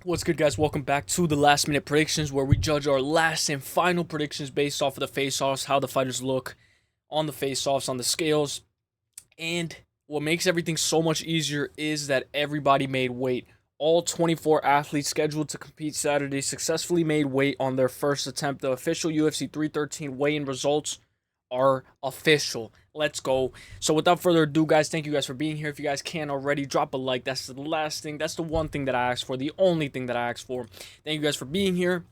What's good, guys? Welcome back to the last minute predictions, where we judge our last and final predictions based off of the face-offs, how the fighters look on the face-offs, on the scales. And what makes everything so much easier is that everybody made weight. All 24 athletes scheduled to compete Saturday successfully made weight on their first attempt. The official UFC 313 weigh-in results are official. Let's go. So without further ado, guys, thank you guys for being here. If you guys can already, drop a like. That's the last thing. That's the one thing that I asked for. The only thing that I asked for. Thank you guys for being here.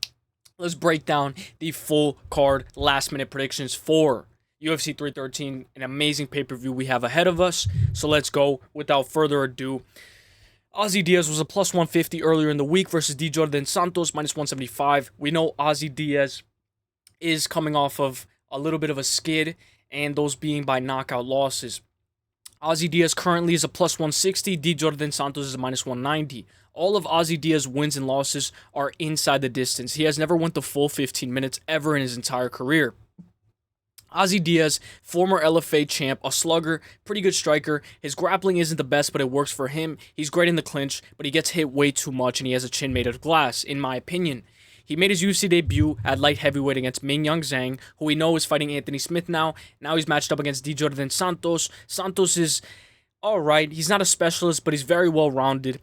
Let's break down the full card last minute predictions for UFC 313. An amazing pay-per-view we have ahead of us. So let's go. Without further ado, Ozzy Diaz was a plus 150 earlier in the week versus Djorden Santos, minus 175. We know Ozzy Diaz is coming off of a little bit of a skid, and those being by knockout losses. Ozzy Diaz currently is a plus 160. Djorden Santos is a minus 190. All of Ozzy Diaz's wins and losses are inside the distance. He has never went the full 15 minutes ever in his entire career. Ozzy Diaz, former LFA champ, a slugger, pretty good striker. His grappling isn't the best, but it works for him. He's great in the clinch, but he gets hit way too much, and he has a chin made of glass, in my opinion. He made his UFC debut at light heavyweight against Mingyang Zhang, who we know is fighting Anthony Smith now. Now he's matched up against Djorden Santos. Santos is alright. He's not a specialist, but he's very well-rounded.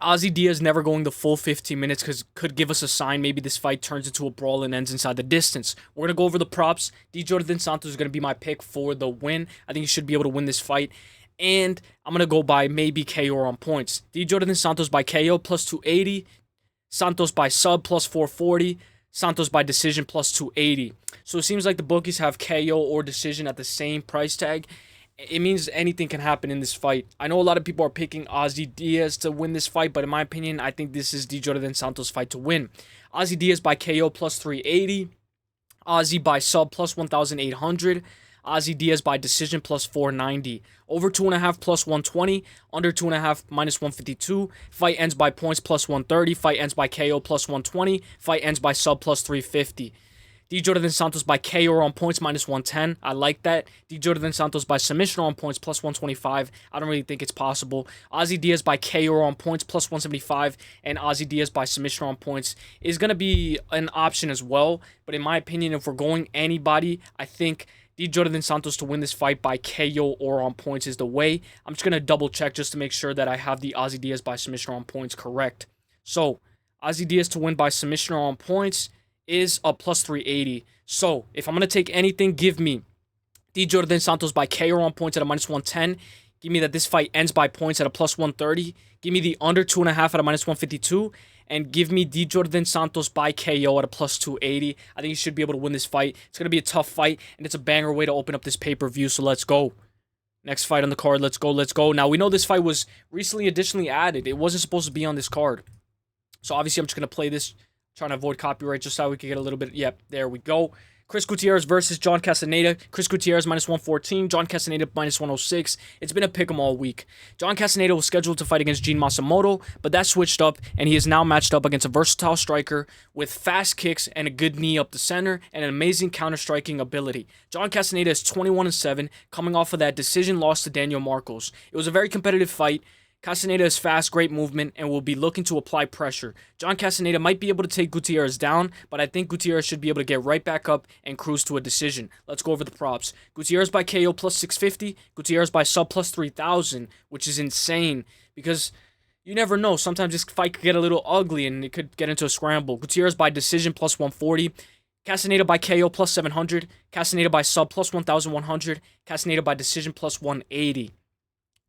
Ozzy Diaz never going the full 15 minutes could give us a sign maybe this fight turns into a brawl and ends inside the distance. We're going to go over the props. Djorden Santos is going to be my pick for the win. I think he should be able to win this fight. And I'm going to go by maybe KO on points. Djorden Santos by KO plus 280. Santos by sub plus 440. Santos by decision plus 280. So it seems like the bookies have KO or decision at the same price tag. It means anything can happen in this fight. I know a lot of people are picking Ozzy Diaz to win this fight, but in my opinion, I think this is Djorden Santos' fight to win. Ozzy Diaz by KO plus 380. Ozzy by sub plus 1,800. Ozzy Diaz by decision plus 490. Over 2.5 plus 120. Under 2.5 minus 152. Fight ends by points plus 130. Fight ends by KO plus 120. Fight ends by sub plus 350. Djorden Santos by KO on points minus 110. I like that. Djorden Santos by submission on points plus 125. I don't really think it's possible. Ozzy Diaz by KO on points plus 175. And Ozzy Diaz by submission on points is going to be an option as well. But in my opinion, if we're going anybody, I think Djorden Santos to win this fight by KO or on points is the way. I'm just going to double check just to make sure that I have the Ozzy Diaz by submission on points correct. So, Ozzy Diaz to win by submission or on points is a plus 380. So, if I'm going to take anything, give me Djorden Santos by KO on points at a minus 110. Give me that this fight ends by points at a plus 130. Give me the under 2.5 at a minus 152. And give me Djorden Santos by KO at a plus 280. I think he should be able to win this fight. It's going to be a tough fight, and it's a banger way to open up this pay-per-view, so let's go. Next fight on the card, let's go, let's go. Now, we know this fight was recently additionally added. It wasn't supposed to be on this card. So, obviously, I'm just going to play this, trying to avoid copyright just so we can get a little bit. Yep, there we go. Chris Gutierrez versus John Castañeda. Chris Gutierrez minus 114. John Castañeda minus 106. It's been a pick'em all week. John Castañeda was scheduled to fight against Gene Masamoto, but that switched up, and he is now matched up against a versatile striker with fast kicks and a good knee up the center and an amazing counter-striking ability. John Castañeda is 21-7, coming off of that decision loss to Daniel Marcos. It was a very competitive fight. Castañeda is fast, great movement, and will be looking to apply pressure. John Castañeda might be able to take Gutierrez down, but I think Gutierrez should be able to get right back up and cruise to a decision. Let's go over the props. Gutierrez by KO plus 650. Gutierrez by sub plus 3,000, which is insane because you never know. Sometimes this fight could get a little ugly and it could get into a scramble. Gutierrez by decision plus 140. Castañeda by KO plus 700. Castañeda by sub plus 1,100. Castañeda by decision plus 180.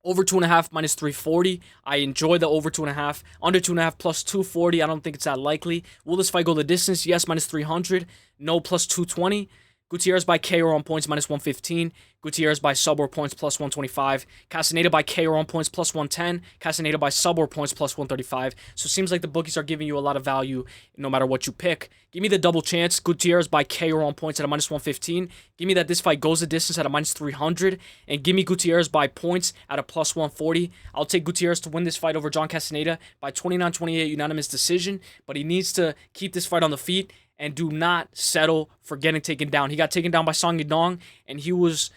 Over 2.5 minus 340. I enjoy the over 2.5. Under 2.5 plus 240. I don't think it's that likely. Will this fight go the distance? Yes, minus 300. No, plus 220. Gutierrez by KO on points minus 115. Gutierrez by sub or points plus 125. Castañeda by KO on points plus 110. Castañeda by sub or points plus 135. So it seems like the bookies are giving you a lot of value no matter what you pick. Give me the double chance. Gutierrez by KO on points at a minus 115. Give me that this fight goes the distance at a minus 300. And give me Gutierrez by points at a plus 140. I'll take Gutierrez to win this fight over John Castañeda by 29-28 unanimous decision. But he needs to keep this fight on the feet and do not settle for getting taken down. He got taken down by Song Yadong, and he was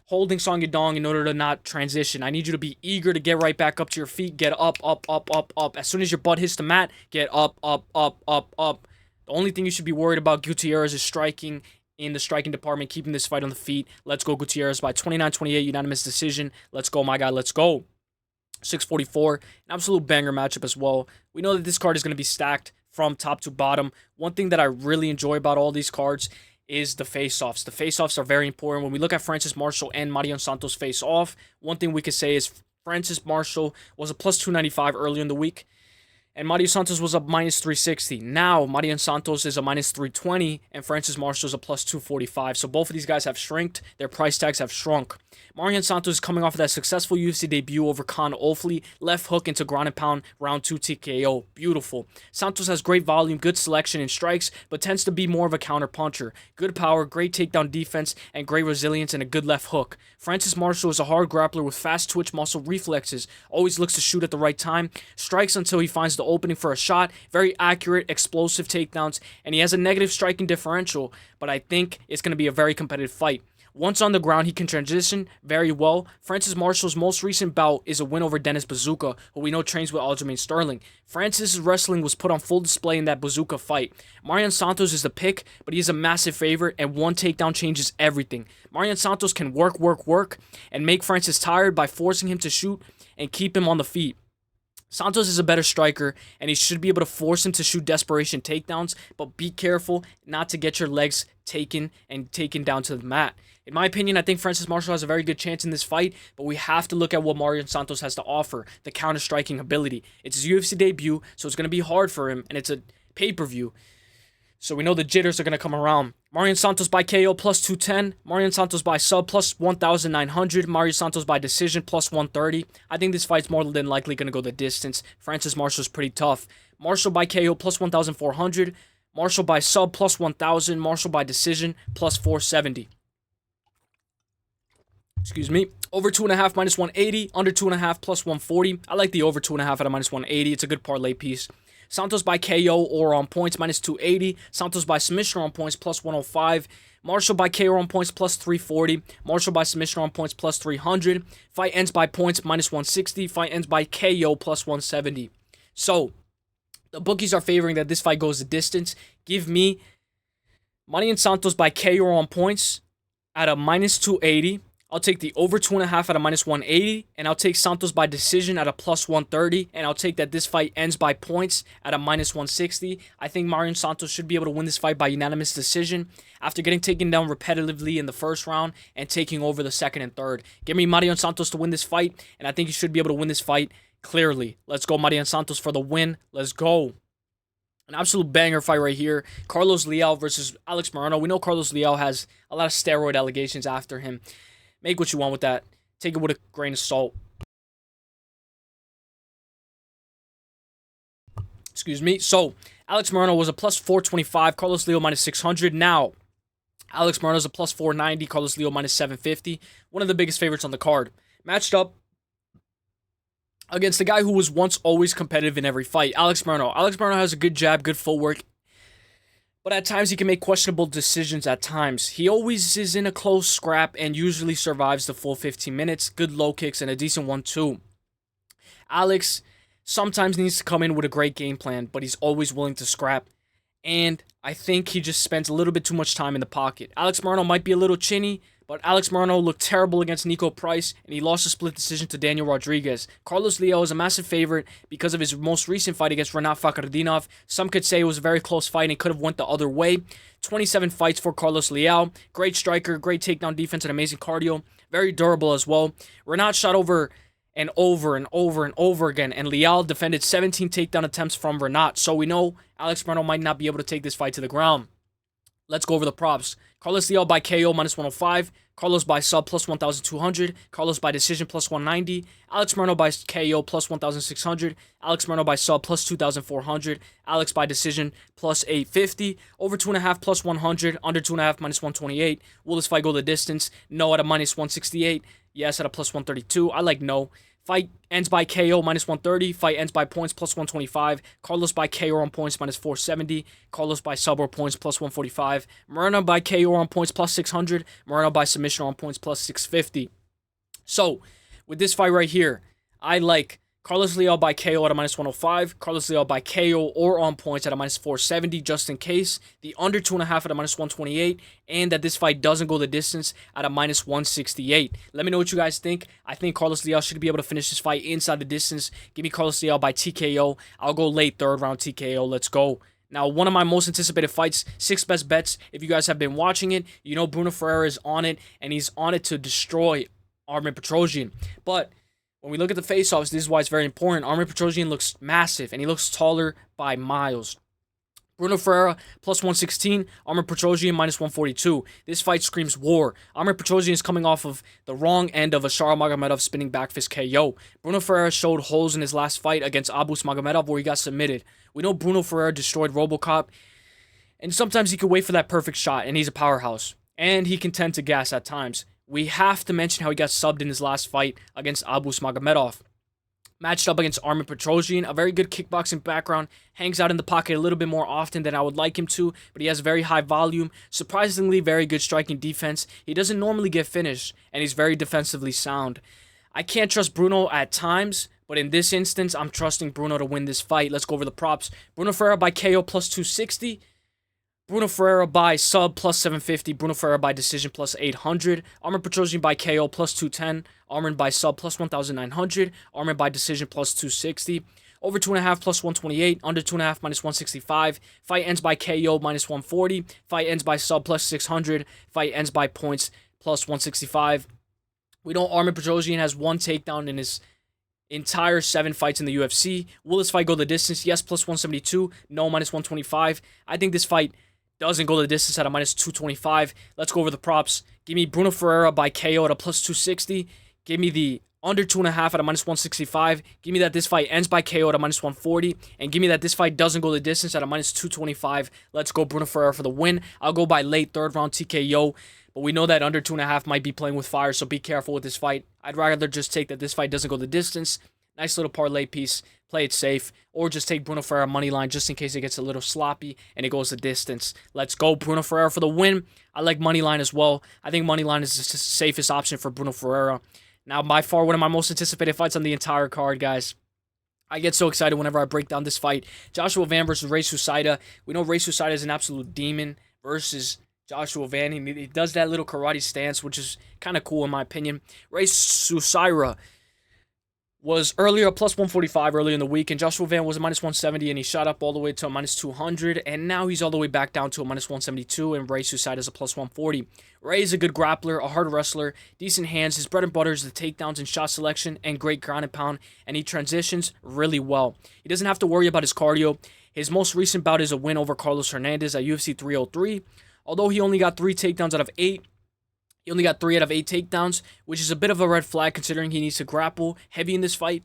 holding Song Yadong in order to not transition. I need you to be eager to get right back up to your feet. Get up, up, up, up, up. As soon as your butt hits the mat, get up, up, up, up, up. The only thing you should be worried about, Gutierrez, is striking in the striking department, keeping this fight on the feet. Let's go, Gutierrez, by 29-28, unanimous decision. Let's go, my guy, let's go. 644, an absolute banger matchup as well. We know that this card is going to be stacked from top to bottom. One thing that I really enjoy about all these cards is the face-offs. The face-offs are very important. When we look at Francis Marshall and Mairon Santos face-off, one thing we could say is Francis Marshall was a plus 295 earlier in the week, and Mairon Santos was a minus 360. Now, Mairon Santos is a minus 320, and Francis Marshall is a plus 245. So both of these guys have shrinked. Their price tags have shrunk. Mairon Santos is coming off of that successful UFC debut over Con Olfley. Left hook into ground and pound, round 2 TKO. Beautiful. Santos has great volume, good selection and strikes, but tends to be more of a counter puncher. Good power, great takedown defense, and great resilience and a good left hook. Francis Marshall is a hard grappler with fast twitch muscle reflexes. Always looks to shoot at the right time. Strikes until he finds the opening for a shot. Very accurate, explosive takedowns, and he has a negative striking differential, but I think it's going to be a very competitive fight. Once on the ground, he can transition very well. Francis Marshall's most recent bout is a win over Dennis Bazooka, who we know trains with Aljamain Sterling. Francis' wrestling was put on full display in that Bazooka fight. Mairon Santos is the pick, but he is a massive favorite, and one takedown changes everything. Mairon Santos can work, and make Francis tired by forcing him to shoot and keep him on the feet. Santos is a better striker, and he should be able to force him to shoot desperation takedowns, but be careful not to get your legs taken down to the mat. In my opinion, I think Francis Marshall has a very good chance in this fight, but we have to look at what Mairon Santos has to offer, the counter-striking ability. It's his UFC debut, so it's going to be hard for him, and it's a pay-per-view. So we know the jitters are going to come around. Mairon Santos by KO plus 210. Mairon Santos by sub plus 1,900. Mairon Santos by decision plus 130. I think this fight's more than likely going to go the distance. Francis Marshall's pretty tough. Marshall by KO plus 1,400. Marshall by sub plus 1,000. Marshall by decision plus 470. Excuse me. Over 2.5 minus 180. Under 2.5 plus 140. I like the over 2.5 at a minus 180. It's a good parlay piece. Santos by KO or on points, minus 280. Santos by submission or on points, plus 105. Marshall by KO on points, plus 340. Marshall by submission or on points, plus 300. Fight ends by points, minus 160. Fight ends by KO, plus 170. So, the bookies are favoring that this fight goes the distance. Give me Mairon Santos by KO or on points at a minus 280. I'll take the over 2.5 at a minus 180, and I'll take Santos by decision at a plus 130, and I'll take that this fight ends by points at a minus 160. I think Mairon Santos should be able to win this fight by unanimous decision after getting taken down repetitively in the first round and taking over the second and third. Give me Mairon Santos to win this fight, and I think he should be able to win this fight clearly. Let's go, Mairon Santos, for the win. Let's go. An absolute banger fight right here. Carlos Leal versus Alex Morono. We know Carlos Leal has a lot of steroid allegations after him. Make what you want with that. Take it with a grain of salt. Excuse me. So, Alex Morono was a plus 425. Carlos Leal minus 600. Now, Alex Morono is a plus 490. Carlos Leal minus 750. One of the biggest favorites on the card. Matched up against the guy who was once always competitive in every fight, Alex Morono. Alex Morono has a good jab, good footwork, but at times he can make questionable decisions at times. He always is in a close scrap and usually survives the full 15 minutes. Good low kicks and a decent one too. Alex sometimes needs to come in with a great game plan, but he's always willing to scrap. And I think he just spends a little bit too much time in the pocket. Alex Morono might be a little chinny, but Alex Morono looked terrible against Nico Price, and he lost a split decision to Daniel Rodriguez. Carlos Leal is a massive favorite because of his most recent fight against Renat Fakhretdinov. Some could say it was a very close fight and it could have went the other way. 27 fights for Carlos Leal. Great striker, great takedown defense, and amazing cardio. Very durable as well. Renat shot over and over and over and over again, and Leal defended 17 takedown attempts from Renat. So we know Alex Morono might not be able to take this fight to the ground. Let's go over the props. Carlos Leal by KO minus 105. Carlos by sub plus 1,200. Carlos by decision plus 190. Alex Morono by KO plus 1,600. Alex Morono by sub plus 2,400. Alex by decision plus 850. Over 2.5 plus 100. Under 2.5 minus 128. Will this fight go the distance? No at a minus 168. Yes at a plus 132. I like no. Fight ends by KO minus 130. Fight ends by points plus 125. Carlos by KO on points minus 470. Carlos by sub or points plus 145. Morono by KO on points plus 600. Morono by submission on points plus 650. So, with this fight right here, I like Carlos Leal by KO at a minus 105. Carlos Leal by KO or on points at a minus 470, just in case. The under 2.5 at a minus 128. And that this fight doesn't go the distance at a minus 168. Let me know what you guys think. I think Carlos Leal should be able to finish this fight inside the distance. Give me Carlos Leal by TKO. I'll go late third round TKO. Let's go. Now, one of my most anticipated fights, 6 best bets. If you guys have been watching it, you know Bruno Ferreira is on it. And he's on it to destroy Armen Petrosyan. But when we look at the face-offs, this is why it's very important. Armen Petrosyan looks massive, and he looks taller by miles. Bruno Ferreira, plus 116. Armen Petrosyan, minus 142. This fight screams war. Armen Petrosyan is coming off of the wrong end of a Sharal Magomedov spinning back fist KO. Bruno Ferreira showed holes in his last fight against Abus Magomedov where he got submitted. We know Bruno Ferreira destroyed RoboCop, and sometimes he can wait for that perfect shot, and he's a powerhouse. And he can tend to gas at times. We have to mention how he got subbed in his last fight against Abus Magomedov. Matched up against Armen Petrosyan, a very good kickboxing background, hangs out in the pocket a little bit more often than I would like him to, but he has very high volume, surprisingly very good striking defense. He doesn't normally get finished, and he's very defensively sound. I can't trust Brunno at times, but in this instance, I'm trusting Brunno to win this fight. Let's go over the props. Bruno Ferreira by KO plus 260. Bruno Ferreira by sub plus 750. Bruno Ferreira by decision plus 800. Armen Petrosyan by KO plus 210. Armen by sub plus 1900. Armen by decision plus 260. Over 2.5 plus 128. Under 2.5 minus 165. Fight ends by KO minus 140. Fight ends by sub plus 600. Fight ends by points plus 165. We know Armen Petrosyan has 1 takedown in his entire 7 fights in the UFC. Will this fight go the distance? Yes, plus 172. No, minus 125. I think this fight doesn't go the distance at a minus 225. Let's go over the props. Give me Bruno Ferreira by KO at a plus 260. Give me the under 2.5 at a minus 165. Give me that this fight ends by KO at a minus 140. And give me that this fight doesn't go the distance at a minus 225. Let's go Bruno Ferreira for the win. I'll go by late third round TKO. But we know that under 2.5 might be playing with fire, so be careful with this fight. I'd rather just take that this fight doesn't go the distance. Nice little parlay piece. Play it safe. Or just take Bruno Ferreira money line just in case it gets a little sloppy and it goes the distance. Let's go Bruno Ferreira for the win. I like money line as well. I think money line is the safest option for Bruno Ferreira. Now, by far, one of my most anticipated fights on the entire card, guys. I get so excited whenever I break down this fight. Joshua Van versus Rei Tsuruya. We know Rei Tsuruya is an absolute demon versus Joshua Van. He does that little karate stance, which is kind of cool in my opinion. Rei Tsuruya was earlier a plus 145 earlier in the week, and Joshua Van was a minus 170, and he shot up all the way to a minus 200, and now he's all the way back down to a minus 172, and Rei Tsuruya is a plus 140. Rei is a good grappler, a hard wrestler, decent hands. His bread and butter is the takedowns and shot selection, and great ground and pound, and he transitions really well. He doesn't have to worry about his cardio. His most recent bout is a win over Carlos Hernandez at UFC 303. Although he only got 3 takedowns out of 8, he only got 3 out of 8 takedowns, which is a bit of a red flag considering he needs to grapple heavy in this fight.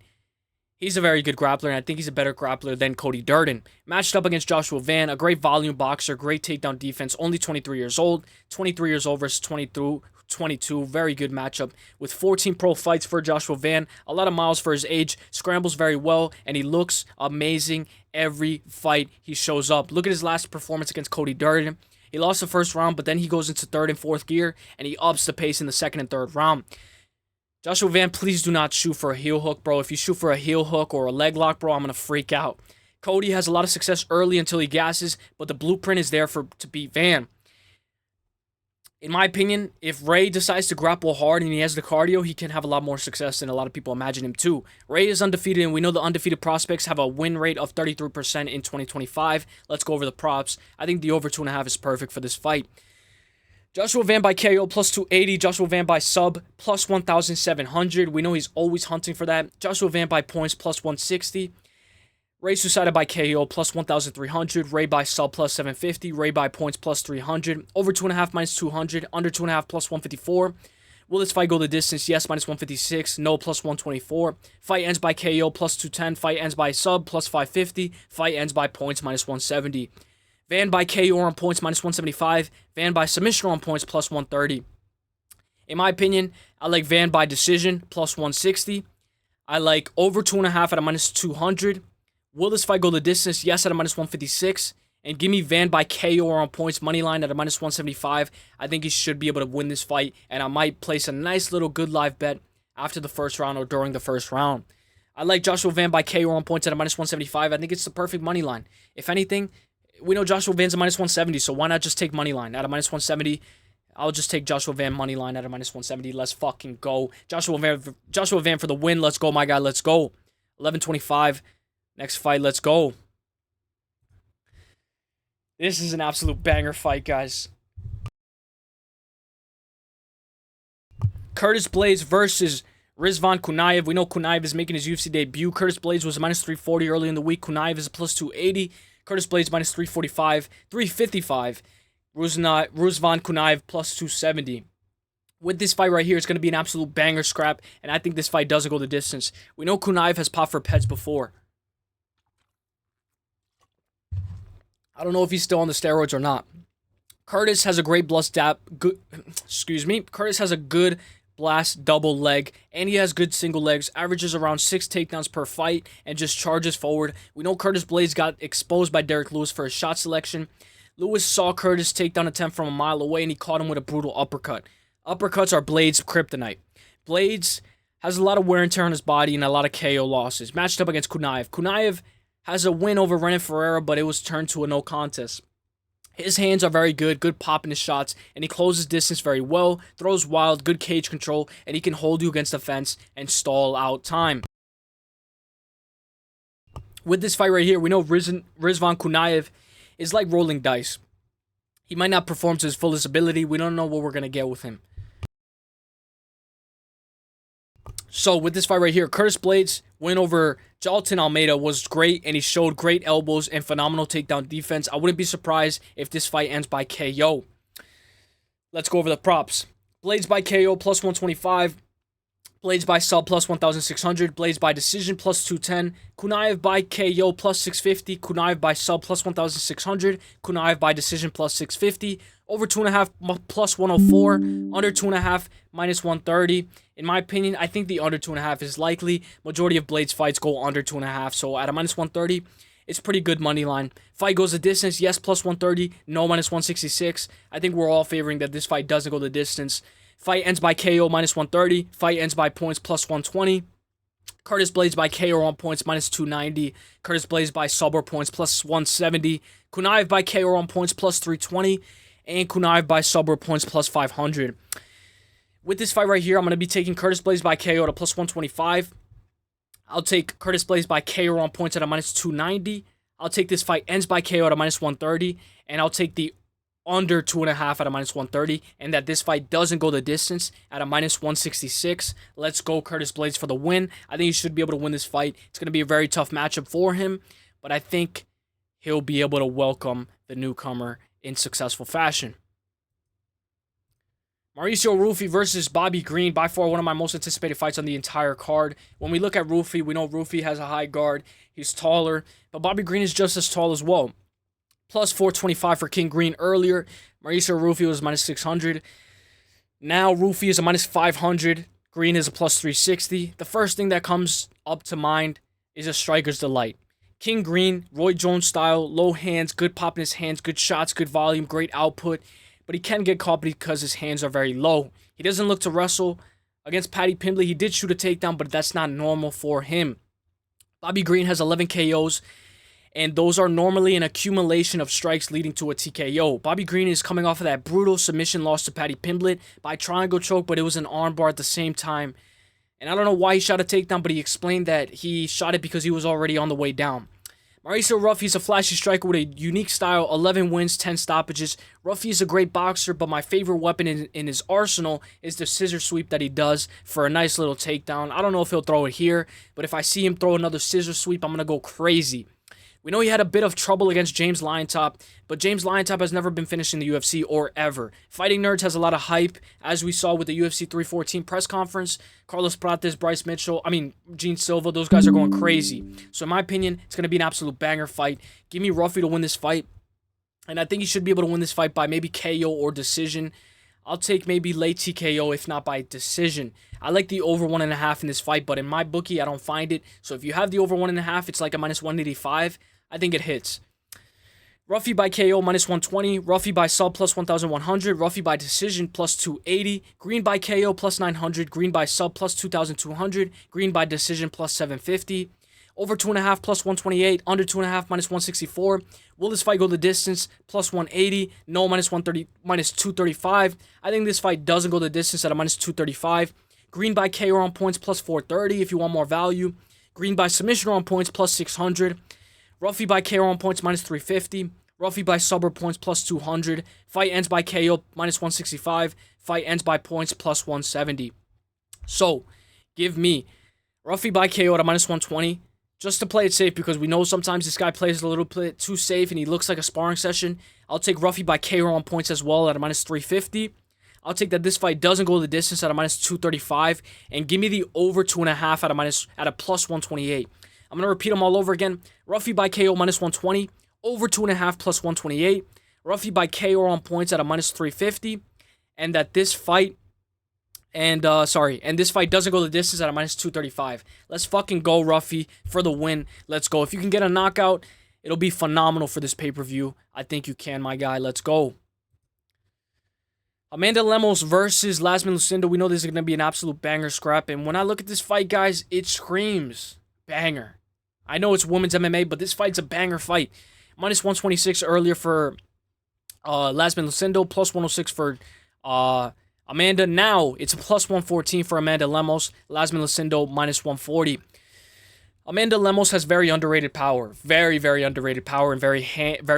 He's a very good grappler, and I think he's a better grappler than Djorden. Matched up against Joshua Van, a great volume boxer, great takedown defense, only 23 years old. 23 years old versus 22, very good matchup. With 14 pro fights for Joshua Van, a lot of miles for his age, scrambles very well, and he looks amazing every fight he shows up. Look at his last performance against Djorden. He lost the first round, but then he goes into 3rd and 4th gear, and he ups the pace in the 2nd and 3rd round. Joshua Van, please do not shoot for a heel hook, bro. If you shoot for a heel hook or a leg lock, bro, I'm going to freak out. Cody has a lot of success early until he gasses, but the blueprint is there to beat Van. In my opinion, if Rei decides to grapple hard and he has the cardio, he can have a lot more success than a lot of people imagine him to. Rei is undefeated, and we know the undefeated prospects have a win rate of 33% in 2025. Let's go over the props. I think the over 2.5 is perfect for this fight. Joshua Van by KO plus 280. Joshua Van by sub plus 1,700. We know he's always hunting for that. Joshua Van by points plus 160. Rei Tsuruya by KO plus 1,300. Rei by sub plus 750. Rei by points plus 300. Over 2.5 minus 200. Under 2.5 plus 154. Will this fight go the distance? Yes, minus 156. No, plus 124. Fight ends by KO plus 210. Fight ends by sub plus 550. Fight ends by points minus 170. Van by KO on points minus 175. Van by submission on points plus 130. In my opinion, I like Van by decision plus 160. I like over 2.5 at a minus 200. Will this fight go the distance? Yes, at a minus 156. And give me Van by KO or on points money line at a minus 175. I think he should be able to win this fight, and I might place a nice little good live bet after the first round or during the first round. I like Joshua Van by KO or on points at a minus 175. I think it's the perfect money line. If anything, we know Joshua Van's a minus 170, so why not just take money line at a minus 170? I'll just take Joshua Van money line at a minus 170. Let's fucking go. Joshua Van for the win. Let's go, my guy. Let's go. 11:25. Next fight. Let's go. This is an absolute banger fight, guys. Curtis Blaydes versus Rizvan Kuniev. We know Kuniev is making his UFC debut. Curtis Blaydes was a minus 340 early in the week. Kuniev is a plus 280. Curtis Blaydes minus 345. 355. Rizvan Kuniev plus 270. With this fight right here, it's going to be an absolute banger scrap, and I think this fight doesn't go the distance. We know Kuniev has popped for pets before. I don't know if he's still on the steroids or not. Curtis has a great Curtis has a good blast double leg, and he has good single legs, averages around 6 takedowns per fight, and just charges forward. We know Curtis Blaydes got exposed by Derek Lewis for his shot selection. Lewis saw Curtis' takedown attempt from a mile away, and he caught him with a brutal uppercut. Uppercuts are Blaydes' kryptonite. Blaydes has a lot of wear and tear on his body and a lot of KO losses. Matched up against Kuniev. Kuniev has a win over Renan Ferreira, but it was turned to a no contest. His hands are very good pop in his shots, and he closes distance very well, throws wild, good cage control, and he can hold you against the fence and stall out time. With this fight right here, we know Rizvan Kuniev is like rolling dice. He might not perform to his fullest ability. We don't know what we're going to get with him. So with this fight right here, Curtis Blaydes' win over Jalin Almeida was great, and he showed great elbows and phenomenal takedown defense. I wouldn't be surprised if this fight ends by KO. Let's go over the props. Blaydes by KO plus 125. Blaydes by sub plus 1,600. Blaydes by decision plus 210. Kuniev by KO plus 650. Kuniev by sub plus 1,600. Kuniev by decision plus 650. Over 2.5 plus 104. Under 2.5 minus 130. In my opinion, I think the under 2.5 is likely. Majority of Blaydes fights go under 2.5. So at a minus 130, it's pretty good money line. Fight goes the distance. Yes, plus 130. No, minus 166. I think we're all favoring that this fight doesn't go the distance. Fight ends by KO minus 130. Fight ends by points plus 120. Curtis Blaydes by KO on points minus 290. Curtis Blaydes by sub or points plus 170. Kuniev by KO on points plus 320. And Kuniev by sub or points plus 500. With this fight right here, I'm going to be taking Curtis Blaydes by KO to plus 125. I'll take Curtis Blaydes by KO on points at a minus 290. I'll take this fight ends by KO at a minus 130. And I'll take the under 2.5 at a minus 130, and that this fight doesn't go the distance at a minus 166. Let's go Curtis Blaydes for the win. I think he should be able to win this fight. It's going to be a very tough matchup for him, but I think he'll be able to welcome the newcomer in successful fashion. Mauricio Ruffy versus Bobby Green, by far one of my most anticipated fights on the entire card. When we look at Ruffy, we know Ruffy has a high guard. He's taller, but Bobby Green is just as tall as well. Plus 425 for King Green earlier. Mauricio Ruffy was minus 600. Now Ruffy is a minus 500. Green is a plus 360. The first thing that comes up to mind is a striker's delight. King Green, Roy Jones style, low hands, good pop in his hands, good shots, good volume, great output. But he can get caught because his hands are very low. He doesn't look to wrestle. Against Paddy Pimblett, he did shoot a takedown, but that's not normal for him. Bobby Green has 11 KOs. And those are normally an accumulation of strikes leading to a TKO. Bobby Green is coming off of that brutal submission loss to Paddy Pimblett by triangle choke, but it was an armbar at the same time. And I don't know why he shot a takedown, but he explained that he shot it because he was already on the way down. Mauricio Ruffy is a flashy striker with a unique style, 11 wins, 10 stoppages. Ruffy is a great boxer, but my favorite weapon in his arsenal is the scissor sweep that he does for a nice little takedown. I don't know if he'll throw it here, but if I see him throw another scissor sweep, I'm going to go crazy. We know he had a bit of trouble against James Lyontop, but James Lyontop has never been finished in the UFC or ever. Fighting Nerds has a lot of hype, as we saw with the UFC 314 press conference. Carlos Prates, Gene Silva, those guys are going crazy. So in my opinion, it's going to be an absolute banger fight. Give me Ruffy to win this fight, and I think he should be able to win this fight by maybe KO or decision. I'll take maybe late TKO, if not by decision. I like the over 1.5 in this fight, but in my bookie, I don't find it. So if you have the over 1.5, it's like a -185. I think it hits. Ruffy by KO -120, Ruffy by sub plus 1,100, Ruffy by decision plus 280, Green by KO plus 900, Green by sub plus 2,200, Green by decision plus 750, over 2.5 plus 128, under 2.5 -164. Will this fight go the distance? Plus 180, no -130, -235. I think this fight doesn't go the distance at a -235. Green by KO on points plus 430 if you want more value. Green by submission on points plus 600. Ruffy by KO on points -350. Ruffy by sub points plus 200. Fight ends by KO -165. Fight ends by points plus 170. So, give me Ruffy by KO at a -120. Just to play it safe, because we know sometimes this guy plays a little bit too safe and he looks like a sparring session. I'll take Ruffy by KO on points as well at a -350. I'll take that this fight doesn't go the distance at a -235. And give me the over 2.5 at a plus 128. I'm going to repeat them all over again. Ruffy by KO -120. Over 2.5 plus 128. Ruffy by KO on points at a -350. And that this fight... And this fight doesn't go the distance at a -235. Let's fucking go, Ruffy, for the win. Let's go. If you can get a knockout, it'll be phenomenal for this pay-per-view. I think you can, my guy. Let's go. Amanda Lemos versus Iasmin Lucindo. We know this is going to be an absolute banger scrap. And when I look at this fight, guys, it screams banger. I know it's women's MMA, but this fight's a banger fight. -126 earlier for Iasmin Lucindo. Plus 106 for... Amanda. Now it's a plus 114 for Amanda Lemos. Iasmin Lucindo -140. Amanda Lemos has very underrated power. Very, very underrated power and very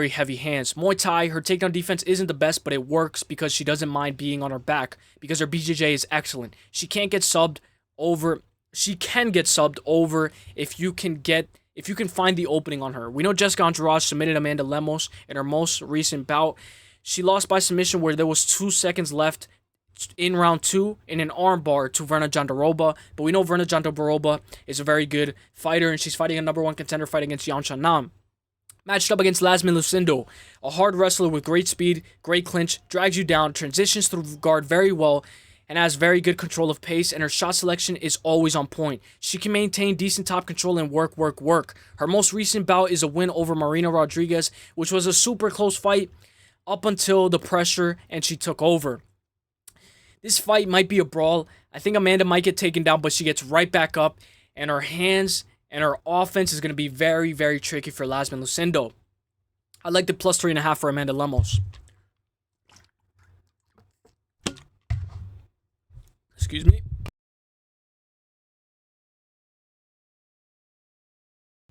heavy hands. Muay Thai, her takedown defense isn't the best, but it works because she doesn't mind being on her back because her BJJ is excellent. She can't get subbed over. She can get subbed over if you can find the opening on her. We know Jessica Andrade submitted Amanda Lemos in her most recent bout. She lost by submission where there was 2 seconds left in round 2 in an armbar to Virna Jandiroba, but we know Virna Jandiroba is a very good fighter, and she's fighting a #1 contender fight against Yan Chanam. Matched up against Iasmin Lucindo, a hard wrestler with great speed, great clinch, drags you down, transitions through guard very well, and has very good control of pace, and her shot selection is always on point. She can maintain decent top control and work. Her most recent bout is a win over Marina Rodriguez, which was a super close fight up until the pressure and she took over. This fight might be a brawl. I think Amanda might get taken down, but she gets right back up. And her hands and her offense is going to be very, very tricky for Iasmin Lucindo. I like the plus 3.5 for Amanda Lemos. Excuse me.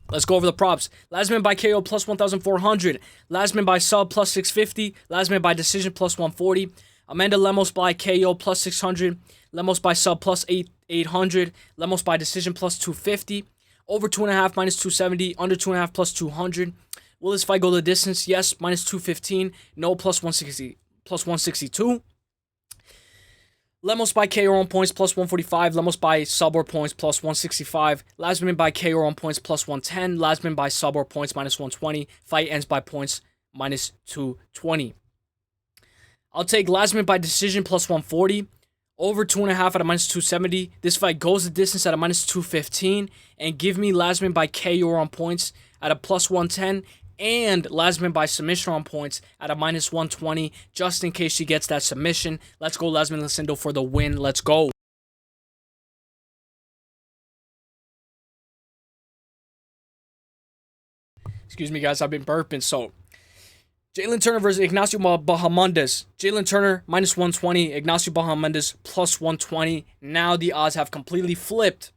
Let's go over the props. Iasmin by KO plus 1,400. Iasmin by sub plus 650. Iasmin by decision plus 140. Amanda Lemos by KO plus 600. Lemos by sub plus 800. Lemos by decision plus 250. Over 2.5 -270. Under 2.5 plus 200. Will this fight go the distance? Yes, -215. No, plus 160. Plus 162. Lemos by KO on points plus 145. Lemos by sub or points plus 165. Iasmin by KO on points plus 110. Iasmin by sub or points -120. Fight ends by points -220. I'll take Iasmin by decision plus 140. Over 2.5 at a -270. This fight goes the distance at a -215. And give me Iasmin by KO on points at a plus 110. And Iasmin by submission on points at a -120. Just in case she gets that submission. Let's go Iasmin Lucindo for the win. Let's go. Excuse me, guys. I've been burping, so... Jalin Turner versus Ignacio Bahamondes. Jalin Turner -120. Ignacio Bahamondes plus 120. Now the odds have completely flipped.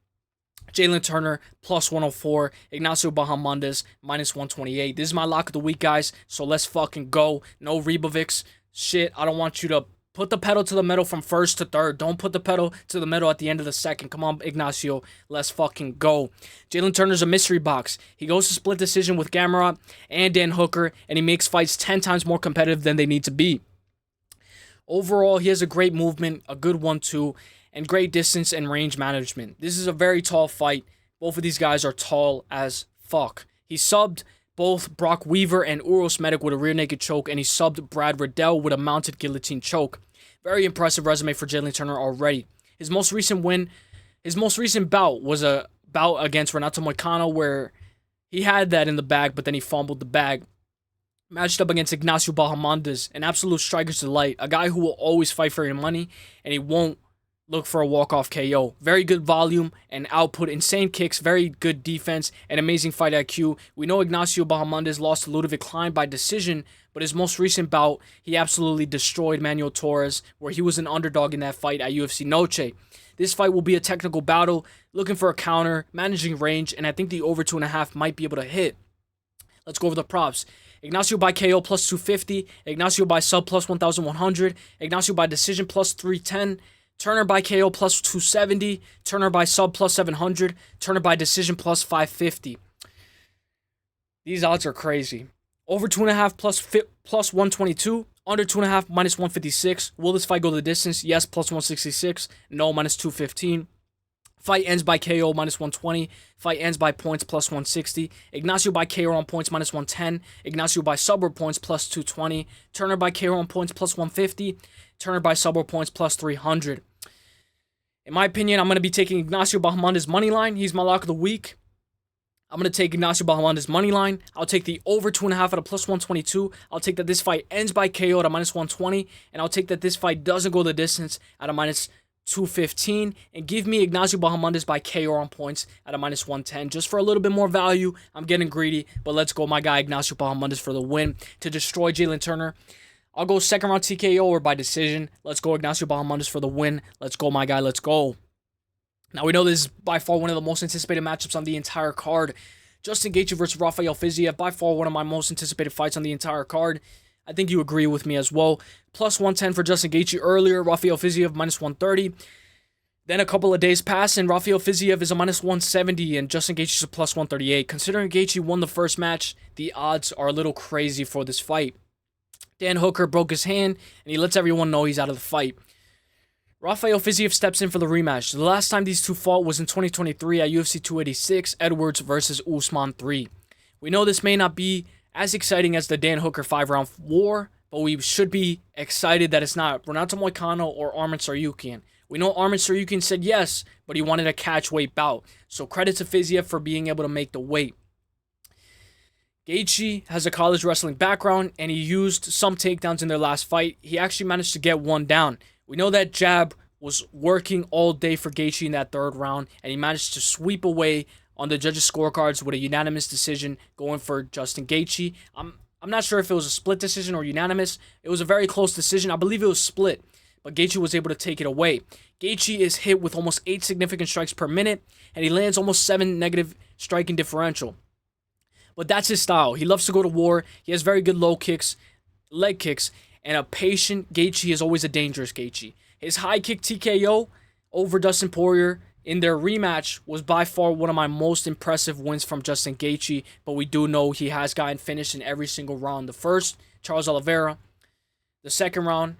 Jalin Turner plus 104. Ignacio Bahamondes -128. This is my lock of the week, guys. So let's fucking go. No Rebovics. Shit, I don't want you to put the pedal to the metal from first to third. Don't put the pedal to the metal at the end of the second. Come on, Ignacio. Let's fucking go. Jalin Turner's a mystery box. He goes to split decision with Gamrot and Dan Hooker, and he makes fights 10 times more competitive than they need to be. Overall, he has a great movement, a good 1-2, and great distance and range management. This is a very tall fight. Both of these guys are tall as fuck. He subbed both Brock Weaver and Uros Medic with a rear naked choke, and he subbed Brad Riddell with a mounted guillotine choke. Very impressive resume for Jalin Turner already. His most recent bout was a bout against Renato Moicano where he had that in the bag, but then he fumbled the bag. Matched up against Ignacio Bahamondes, an absolute striker's delight. A guy who will always fight for your money, and he won't look for a walk-off KO. Very good volume and output, insane kicks, very good defense, and amazing fight IQ. We know Ignacio Bahamondes lost to Ludovic Klein by decision, but his most recent bout, he absolutely destroyed Manuel Torres, where he was an underdog in that fight at UFC Noche. This fight will be a technical battle, looking for a counter, managing range, and I think the over 2.5 might be able to hit. Let's go over the props. Ignacio by KO plus 250, Ignacio by sub plus 1,100, Ignacio by decision plus 310, Turner by KO plus 270, Turner by sub plus 700, Turner by decision plus 550. These odds are crazy. Over 2.5 plus 122, under 2.5 minus 156. Will this fight go the distance? Yes, plus 166. No, minus 215. Fight ends by KO minus 120. Fight ends by points plus 160. Ignacio by KO on points minus 110. Ignacio by sub or points plus 220. Turner by KO on points plus 150. Turner by sub or points plus 300. In my opinion, I'm going to be taking Ignacio Bahamondes' money line. He's my lock of the week. I'm going to take Ignacio Bahamondes' money line. I'll take the over 2.5 at a plus 122. I'll take that this fight ends by KO at a minus 120. And I'll take that this fight doesn't go the distance at a minus 215. And give me Ignacio Bahamondes by KO on points at a minus 110. Just for a little bit more value. I'm getting greedy. But let's go my guy Ignacio Bahamondes for the win to destroy Jalin Turner. I'll go second round TKO or by decision. Let's go Ignacio Bahamondes for the win. Let's go my guy. Let's go. Now, we know this is by far one of the most anticipated matchups on the entire card. Justin Gaethje versus Rafael Fiziev, by far one of my most anticipated fights on the entire card. I think you agree with me as well. Plus 110 for Justin Gaethje earlier, Rafael Fiziev minus 130. Then a couple of days pass, and Rafael Fiziev is a minus 170, and Justin Gaethje is a plus 138. Considering Gaethje won the first match, the odds are a little crazy for this fight. Dan Hooker broke his hand, and he lets everyone know he's out of the fight. Rafael Fiziev steps in for the rematch. The last time these two fought was in 2023 at UFC 286, Edwards versus Usman 3. We know this may not be as exciting as the Dan Hooker 5-round war, but we should be excited that it's not Renato Moicano or Armen Tsarukyan. We know Armen Tsarukyan said yes, but he wanted a catch weight bout. So credit to Fiziev for being able to make the weight. Gaethje has a college wrestling background, and he used some takedowns in their last fight. He actually managed to get one down. We know that jab was working all day for Gaethje in that third round, and he managed to sweep away on the judges' scorecards with a unanimous decision going for Justin Gaethje. I'm not sure if it was a split decision or unanimous. It was a very close decision. I believe it was split, but Gaethje was able to take it away. Gaethje is hit with almost 8 significant strikes per minute, and he lands almost 7 negative striking differential. But that's his style. He loves to go to war. He has very good low kicks, leg kicks, and a patient Gaethje is always a dangerous Gaethje. His high kick TKO over Dustin Poirier in their rematch was by far one of my most impressive wins from Justin Gaethje, but we do know he has gotten finished in every single round. The first, Charles Oliveira. The second round,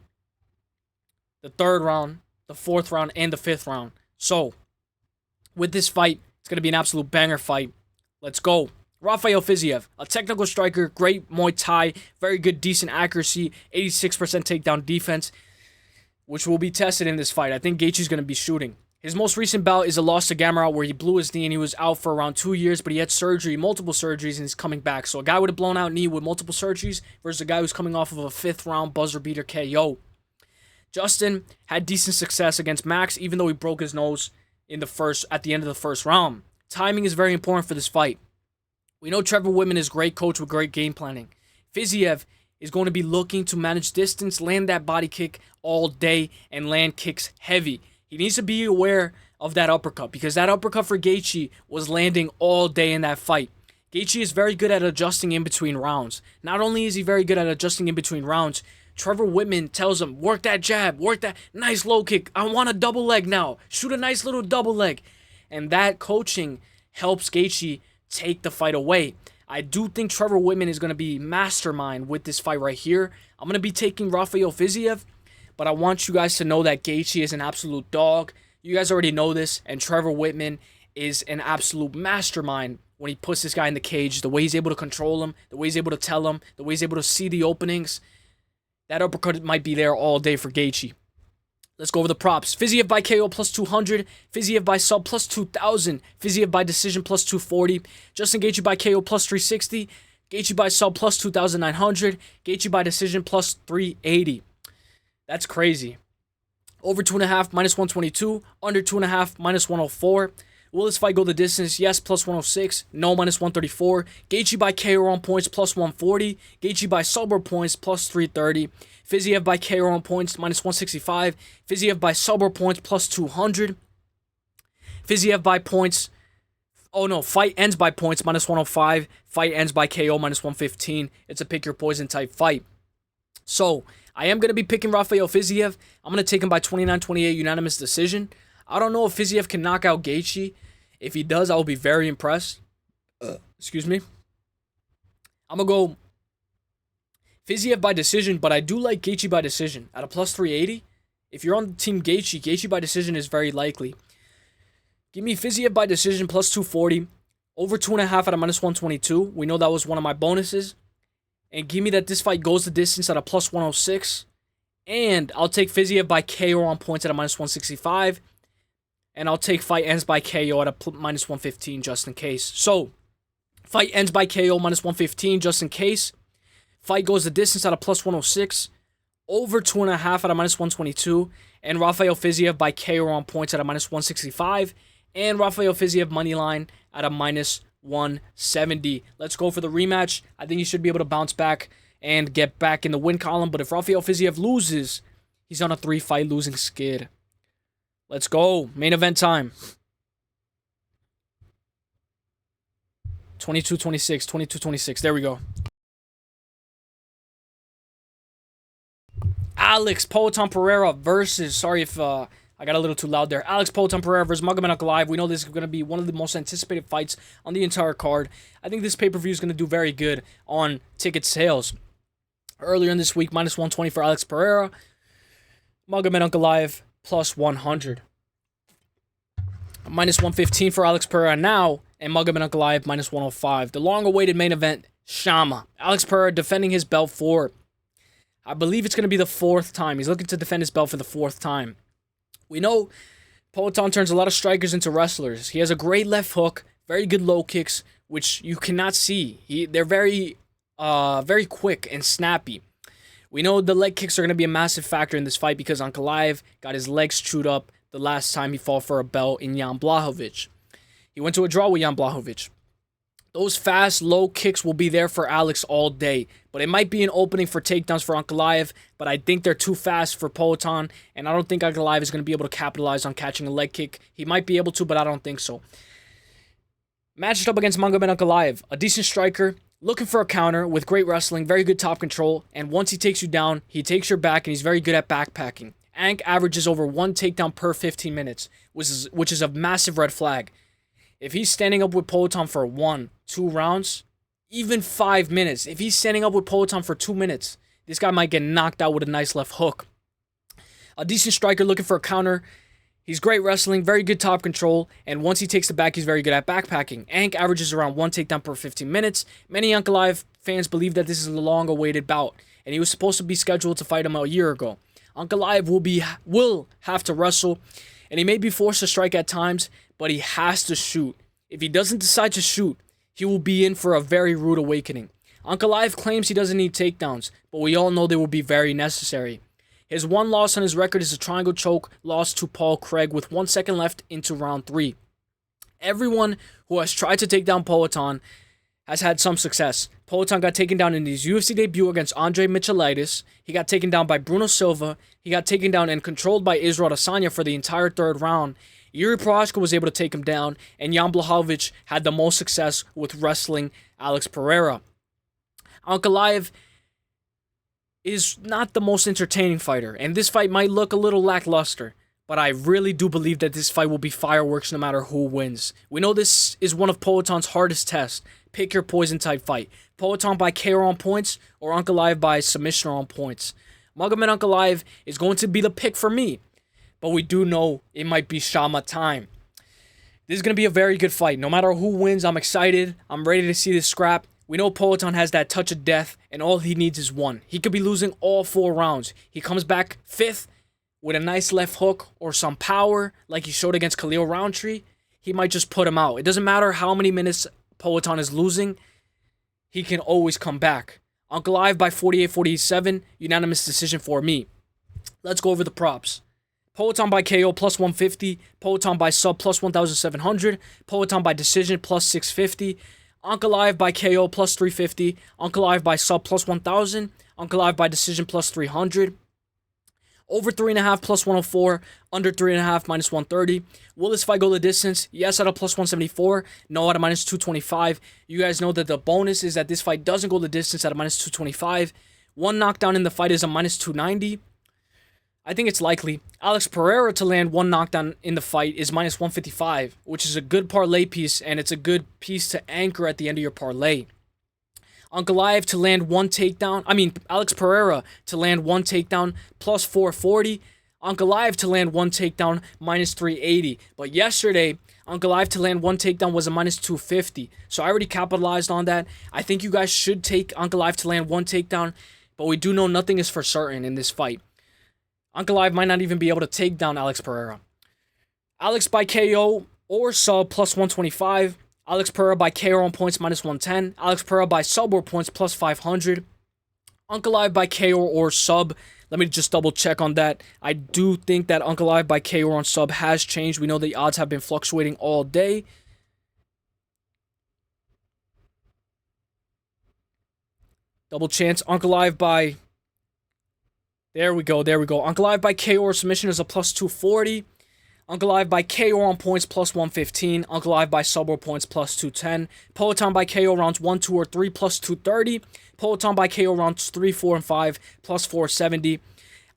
the third round, the fourth round, and the fifth round. So, with this fight, it's going to be an absolute banger fight. Let's go. Rafael Fiziev, a technical striker, great Muay Thai, very good, decent accuracy, 86% takedown defense, which will be tested in this fight. I think Gaethje's going to be shooting. His most recent bout is a loss to Gamrot where he blew his knee and he was out for around 2 years, but he had surgery, multiple surgeries, and he's coming back. So a guy with a blown out knee with multiple surgeries versus a guy who's coming off of a 5th round buzzer beater KO. Justin had decent success against Max, even though he broke his nose at the end of the first round. Timing is very important for this fight. We know Trevor Whitman is a great coach with great game planning. Fiziev is going to be looking to manage distance, land that body kick all day, and land kicks heavy. He needs to be aware of that uppercut because that uppercut for Gaethje was landing all day in that fight. Gaethje is very good at adjusting in between rounds. Not only is he very good at adjusting in between rounds, Trevor Whitman tells him, work that jab, work that nice low kick. I want a double leg now. Shoot a nice little double leg. And that coaching helps Gaethje take the fight away. I do think Trevor Whitman is going to be mastermind with this fight right here. I'm going to be taking Rafael Fiziev, but I want you guys to know that Gaethje is an absolute dog. You guys already know this, and Trevor Whitman is an absolute mastermind when he puts this guy in the cage. The way he's able to control him, the way he's able to tell him, the way he's able to see the openings. That uppercut might be there all day for Gaethje. Let's go over the props. Fiziev by KO plus 200. Fiziev by sub plus 2,000. Fiziev by decision plus 240. Justin Gaethje by KO plus 360. Gaethje by sub plus 2,900. Gaethje by decision plus 380. That's crazy. Over 2.5 minus 122. Under 2.5 minus 104. Will this fight go the distance? Yes, plus 106. No, minus 134. Gaethje by KO on points plus 140. Gaethje by sober points plus 330. Fiziev by KO on points minus 165. Fiziev by sober points plus 200. Fiziev by points. Oh no, fight ends by points minus 105. Fight ends by KO minus 115. It's a pick your poison type fight. So, I am going to be picking Rafael Fiziev. I'm going to take him by 29-28 unanimous decision. I don't know if Fiziev can knock out Gaethje. If he does, I will be very impressed. Excuse me. I'm going to go Fiziev by decision, but I do like Gaethje by decision. At a plus 380, if you're on team Gaethje, Gaethje by decision is very likely. Give me Fiziev by decision plus 240. Over 2.5 at a minus 122. We know that was one of my bonuses. And give me that this fight goes the distance at a plus 106. And I'll take Fiziev by KO on points at a minus 165. And I'll take fight ends by KO at a minus 115 just in case. So, fight ends by KO minus 115 just in case. Fight goes the distance at a plus 106. Over 2.5 at a minus 122. And Rafael Fiziev by KO on points at a minus 165. And Rafael Fiziev money line at a minus 170. Let's go for the rematch. I think he should be able to bounce back and get back in the win column. But if Rafael Fiziev loses, he's on a 3-fight losing skid. Let's go. Main event time. 22-26. 22-26. There we go. Alex Poatan Pereira versus... Sorry if I got a little too loud there. Alex Poatan Pereira versus Ankalaev. We know this is going to be one of the most anticipated fights on the entire card. I think this pay-per-view is going to do very good on ticket sales. Earlier in this week, minus 120 for Alex Pereira. Ankalaev plus 100. Minus 115 for Alex Pereira now. And Ankalaev minus 105. The long-awaited main event, Shama. Alex Pereira defending his belt for... I believe it's going to be the 4th time. He's looking to defend his belt for the 4th time. We know Poatan turns a lot of strikers into wrestlers. He has a great left hook, very good low kicks, which you cannot see. They're very quick and snappy. We know the leg kicks are going to be a massive factor in this fight because Ankalaev got his legs chewed up the last time he fought for a belt in Jan Blachowicz. He went to a draw with Jan Blachowicz. Those fast, low kicks will be there for Alex all day. But it might be an opening for takedowns for Ankalaev. But I think they're too fast for Poatan. And I don't think Ankalaev is going to be able to capitalize on catching a leg kick. He might be able to, but I don't think so. Matched up against Ankalaev. A decent striker. Looking for a counter with great wrestling. Very good top control. And once he takes you down, he takes your back. And he's very good at backpacking. Ank averages over 1 takedown per 15 minutes. Which is a massive red flag. If he's standing up with Poatan for 1, 2 rounds, even 5 minutes, if he's standing up with Poatan for 2 minutes, this guy might get knocked out with a nice left hook. A decent striker looking for a counter. He's great wrestling, very good top control, and once he takes the back, he's very good at backpacking. Ank averages around 1 takedown per 15 minutes. Many Ankalaev fans believe that this is a long-awaited bout, and he was supposed to be scheduled to fight him a year ago. Ankalaev will have to wrestle, and he may be forced to strike at times, but he has to shoot. If he doesn't decide to shoot, he will be in for a very rude awakening. Ankalaev claims he doesn't need takedowns, but we all know they will be very necessary. His one loss on his record is a triangle choke loss to Paul Craig with 1 second left into round 3. Everyone who has tried to take down Poatan has had some success. Poatan got taken down in his UFC debut against Andre Michelitis. He got taken down by Bruno Silva. He got taken down and controlled by Israel Adesanya for the entire 3rd round. Yuri Prochazka was able to take him down, and Jan Blachowicz had the most success with wrestling Alex Pereira. Ankalaev is not the most entertaining fighter, and this fight might look a little lackluster, but I really do believe that this fight will be fireworks no matter who wins. We know this is one of Poatan's hardest tests. Pick your poison type fight. Poatan by KO on points, or Ankalaev by submission on points. Ankalaev is going to be the pick for me. But we do know it might be Shama time. This is going to be a very good fight. No matter who wins, I'm excited. I'm ready to see this scrap. We know Poatan has that touch of death, and all he needs is 1. He could be losing all 4 rounds. He comes back 5th with a nice left hook or some power like he showed against Khalil Roundtree, he might just put him out. It doesn't matter how many minutes Poatan is losing, he can always come back. Ankalaev by 48-47, unanimous decision for me. Let's go over the props. Poatan by KO plus 150, Poatan by sub plus 1,700, Poatan by decision plus 650, Ankalaev by KO plus 350, Ankalaev by sub plus 1,000, Ankalaev by decision plus 300. Over 3.5 plus 104, under 3.5 minus 130. Will this fight go the distance? Yes, at a plus 174. No, at a minus 225. You guys know that the bonus is that this fight doesn't go the distance at a minus 225. One knockdown in the fight is a minus 290. I think it's likely. Alex Pereira to land one knockdown in the fight is minus 155, which is a good parlay piece, and it's a good piece to anchor at the end of your parlay. Ankalaev to land one takedown. Alex Pereira to land one takedown plus 440. Ankalaev to land one takedown minus 380. But yesterday, Ankalaev to land one takedown was a minus 250. So I already capitalized on that. I think you guys should take Ankalaev to land one takedown, but we do know nothing is for certain in this fight. Ankalaev might not even be able to take down Alex Pereira. Alex by KO or sub plus 125. Alex Pereira by KO on points minus 110. Alex Pereira by sub or points plus 500. Ankalaev by KO or sub. Let me just double check on that. I do think that Ankalaev by KO on sub has changed. We know the odds have been fluctuating all day. Double chance. Ankalaev by... There we go. Ankalaev by KO or submission is a plus 240. Ankalaev by KO on points plus 115. Ankalaev by sub or points plus 210. Poatan by KO rounds 1, 2, or 3 plus 230. Poatan by KO rounds 3, 4, and 5 plus 470.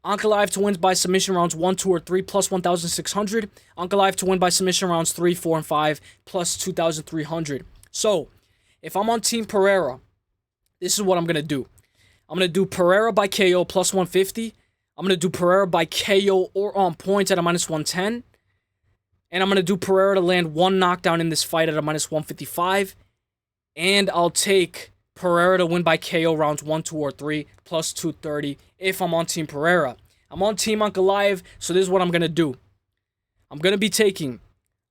Ankalaev to win by submission rounds 1, 2, or 3 plus 1,600. Ankalaev to win by submission rounds 3, 4, and 5 plus 2,300. So, if I'm on Team Pereira, this is what I'm going to do. I'm going to do Pereira by KO plus 150. I'm going to do Pereira by KO or on points at a minus 110. And I'm going to do Pereira to land one knockdown in this fight at a minus 155. And I'll take Pereira to win by KO rounds 1, 2, or 3 plus 230 if I'm on Team Pereira. I'm on Team Ankalaev, so this is what I'm going to do. I'm going to be taking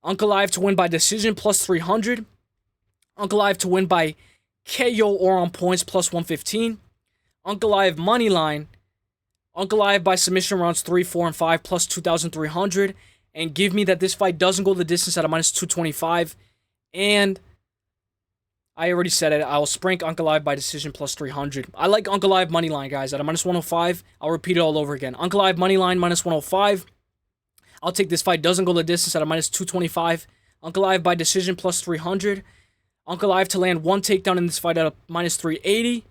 Ankalaev to win by decision plus 300. Ankalaev to win by KO or on points plus 115. Ankalaev money line. Ankalaev by submission rounds 3, 4, and 5 plus 2,300. And give me that this fight doesn't go the distance at a minus 225. And I already said it. I will sprinkle Ankalaev by decision plus 300. I like Ankalaev money line, guys, at a minus 105. I'll repeat it all over again. Ankalaev money line minus 105. I'll take this fight doesn't go the distance at a minus 225. Ankalaev by decision plus 300. Ankalaev to land one takedown in this fight at a minus 380.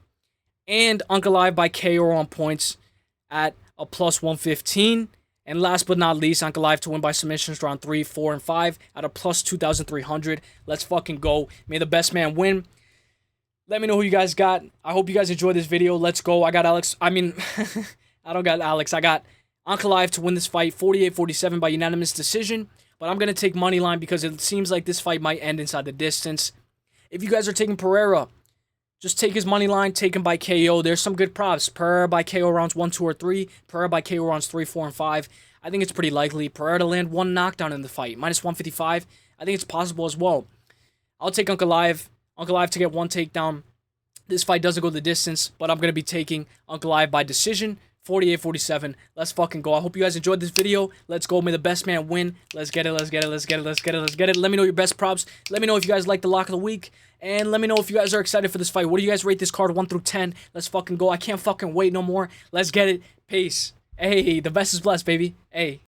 And Ankalaev by KO on points at a plus 115. And last but not least, Ankalaev to win by submissions round 3, 4, and 5 at a plus 2,300. Let's fucking go. May the best man win. Let me know who you guys got. I hope you guys enjoyed this video. Let's go. I got Alex. I don't got Alex. I got Ankalaev to win this fight 48-47 by unanimous decision. But I'm going to take money line because it seems like this fight might end inside the distance. If you guys are taking Pereira, just take his money line, take him by KO. There's some good props. Pereira by KO rounds 1, 2, or 3. Pereira by KO rounds 3, 4, and 5. I think it's pretty likely. Pereira to land one knockdown in the fight. Minus 155. I think it's possible as well. I'll take Ankalaev. Ankalaev to get one takedown. This fight doesn't go the distance, but I'm going to be taking Ankalaev by decision. 48-47. Let's fucking go. I hope you guys enjoyed this video. Let's go. May the best man win. Let's get it. Let's get it. Let's get it. Let's get it. Let's get it. Let me know your best props. Let me know if you guys like the lock of the week. And let me know if you guys are excited for this fight. What do you guys rate this card 1 through 10? Let's fucking go. I can't fucking wait no more. Let's get it. Peace. Hey, the best is blessed, baby. Hey.